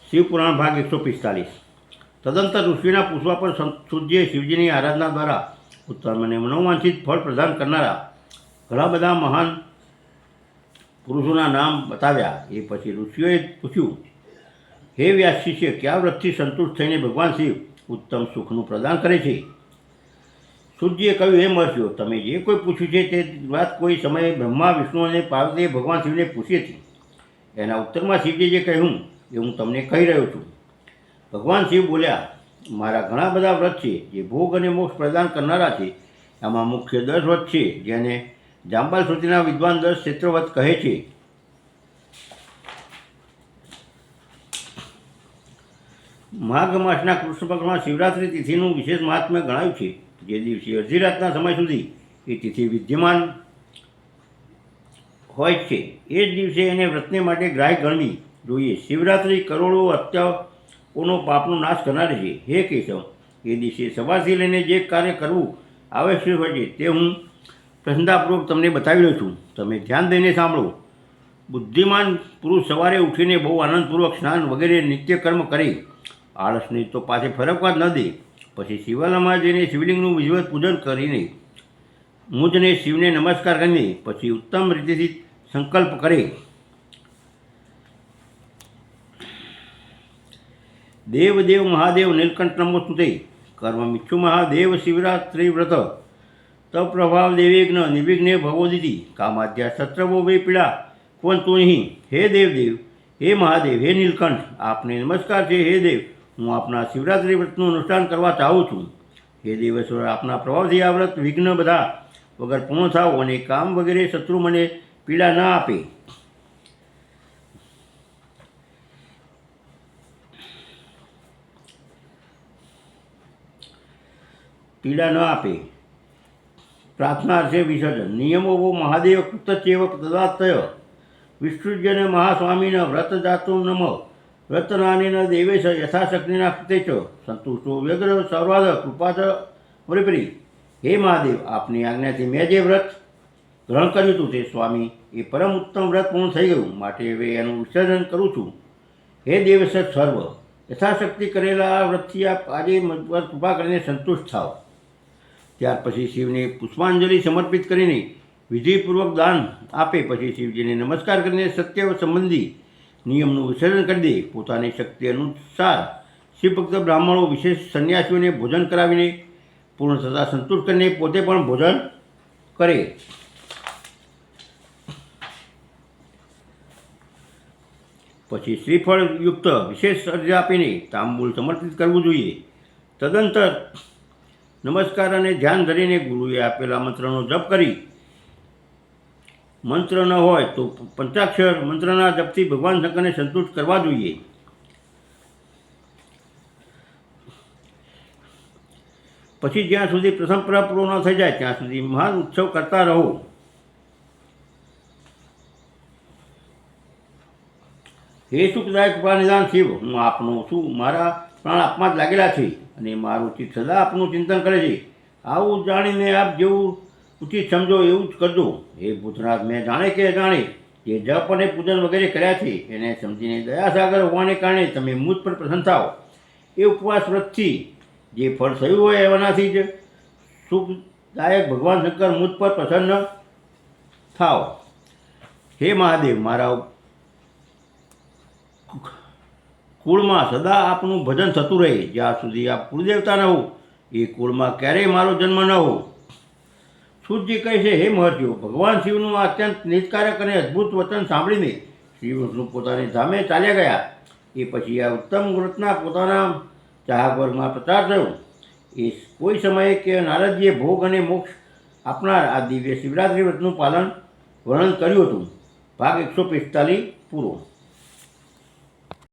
શિવપુરાણ ભાગ 145। તદંતર ઋષિના પૂછવા પર સૂર્યે શિવજીની આરાધના દ્વારા ઉત્તમ અને મનોવાંછિત ફળ પ્રદાન કરનારા ઘણા બધા મહાન પુરુષોના નામ બતાવ્યા। એ પછી ઋષિઓએ પૂછ્યું, હે વ્યાસ શિષ્ય, કયા વ્રતથી સંતુષ્ટ થઈને ભગવાન શિવ ઉત્તમ સુખનું પ્રદાન કરે છે? સૂર્યએ કહ્યું, હે મહર્ષિઓ, તમે જે કોઈ પૂછ્યું છે તે વાત કોઈ સમયે બ્રહ્મા, વિષ્ણુ અને પાર્વતીએ ભગવાન શિવને પૂછી હતી। એના ઉત્તરમાં શિવજીએ જે કહ્યું એ હું તમને કહી રહ્યો છું। ભગવાન શિવ બોલ્યા, મારા ઘણા બધા વ્રત છે જે ભોગ અને મોક્ષ પ્રદાન કરનારા છે। આમાં મુખ્ય 10 વ્રત છે જેને જાંબાલ શ્રુતિના વિદ્વાન 10 ક્ષેત્રવ્રત કહે છે। માઘ માસના કૃષ્ણ પક્ષમાં શિવરાત્રિ તિથિનું વિશેષ મહાત્મ્ય ગણાયું છે। જે દિવસે અડધી રાતના સમય સુધી એ તિથિ વિદ્યમાન હોય છે એ જ દિવસે એને વ્રતને માટે ગ્રાહ્ય ગણવી જોઈએ। શિવરાત્રિ કરોડો હત્યાઓનો પાપનો નાશ કરનારી છે। હે કેશવ, એ દિવસે સવારથી લઈને જે કાર્ય કરવું આવશ્યક હોય છે તે હું પ્રસન્નતાપૂર્વક તમને બતાવી રહ્યો છું। તમે ધ્યાન દઈને સાંભળો। બુદ્ધિમાન પુરુષ સવારે ઉઠીને બહુ આનંદપૂર્વક સ્નાન વગેરે નિત્યકર્મ કરે, આળસને તો પાસે ફરકવા જ ન દે। પછી શિવાલયમાં જઈને શિવલિંગનું વિધિવત પૂજન કરીને મુજને શિવને નમસ્કાર કરીને પછી ઉત્તમ રીતેથી સંકલ્પ કરે, દેવદેવ મહાદેવ નીલકંઠ નમોસ્તુતે, કર્મમિચ્છુ મહાદેવ શિવરાત્રિ વ્રત તવ પ્રભાવ દેવેગ્ન નિર્વિઘ્ને ભગવદિતિ કામાદ્યા શત્રવો વે પીડા કુવંતુ નહીં। હે દેવદેવ, હે મહાદેવ, હે નીલકંઠ, આપને નમસ્કાર છે। હે દેવ, હું આપના શિવરાત્રિ વ્રતનું અનુષ્ઠાન કરવા ચાહું છું। હે દેવેશ્વર, આપના પ્રભાવથી આ વ્રત વિઘ્ન બધા વગર પૂર્ણ થાવ અને કામ વગેરે શત્રુ મને પીડા ન આપે। પ્રાર્થના અર્થે વિસર્જન। નિયમો વો મહાદેવ કૃતચેવ તદાત્તય વિસૃજ્યન મહાસ્વામીન વ્રત જાતું નમ વ્રતનાનેન દેવેશ યથાશક્તિના કૃતે ચ સંતુષ્ટો વ્યગ્ર સર્વાદ કૃપા ચ પરિપરી। હે મહાદેવ, આપની આજ્ઞાથી મેં જે વ્રત ગ્રહણ કર્યું હતું તે સ્વામી એ પરમ ઉત્તમ વ્રત પૂર્ણ થઈ ગયું, માટે હવે એનું વિસર્જન કરું છું। હે દેવેશ સર્વ, યથાશક્તિ કરેલા આ વ્રતથી આપ આજે મજ પર કૃપા કરીને સંતુષ્ટ થાવ। ત્યાર પછી શિવને પુષ્પાંજલિ સમર્પિત કરીને વિધિપૂર્વક દાન આપે। પછી શિવજીને નમસ્કાર કરીને સત્ય સંબંધી નિયમનું વિસર્જન કરી દે। પોતાની શક્તિ અનુસાર શિવભક્ત બ્રાહ્મણો વિશેષ સંન્યાસીઓને ભોજન કરાવીને પૂર્ણ થતાં સંતુષ્ટ કરીને પોતે પણ ભોજન કરે। પછી શ્રીફળયુક્ત વિશેષ અર્ઘ્ય આપીને તાંબૂલ સમર્પિત કરવું જોઈએ। તદંતર નમસ્કાર અને ધ્યાન ધરીને ગુરુએ આપેલા મંત્રનો જપ કરી, મંત્ર ન હોય તો પંચાક્ષર મંત્રના જપથી ભગવાન શંકરને સંતુષ્ટ કરવા જોઈએ। પછી જ્યાં સુધી પ્રથમ પ્રહર પૂરો ન થઈ જાય ત્યાં સુધી મહાન ઉત્સવ કરતા રહો। હે સુખદાયક કૃપાનિધાન શિવ, હું આપનો છું। મારા પ્રાણ આપમાં જ લાગેલા છે અને મારું ચિત્ત સદા આપનું ચિંતન કરે છે। આવું જાણીને આપ જેવું ઉચિત સમજો એવું જ કરજો। હે ભૂતનાથ, મેં જાણે કે અજાણે જે જપ અને પૂજન વગેરે કર્યા છે એને સમજીને દયાસાગર હોવાને કારણે તમે મુજ પર પ્રસન્ન થાવ। એ ઉપવાસ વ્રતથી જે ફળ થયું હોય એનાથી જ સુખદાયક ભગવાન શંકર મુજ પર પ્રસન્ન થાવ। હે મહાદેવ, મારા કુળમાં સદા આપનું ભજન થતું રહે। જ્યાં સુધી આપ કુળદેવતા ન હો એ કુળમાં ક્યારેય મારો જન્મ ન હો। સૂર્ય કહે છે, હે મહર્ષિઓ, ભગવાન શિવનું આ અત્યંત નિષ્કારક અને અદ્ભુત વચન સાંભળીને શ્રી વિષ્ણુ પોતાની ધામે ચાલ્યા ગયા। એ પછી આ ઉત્તમ વ્રતના પોતાના ચાહક વર્ગમાં પ્રચાર થયો। એ કોઈ સમયે કે નારદજીએ ભોગ અને મોક્ષ આપનાર આ દિવ્ય શિવરાત્રિ વ્રતનું પાલન વર્ણન કર્યું હતું। ભાગ 145 પૂરો।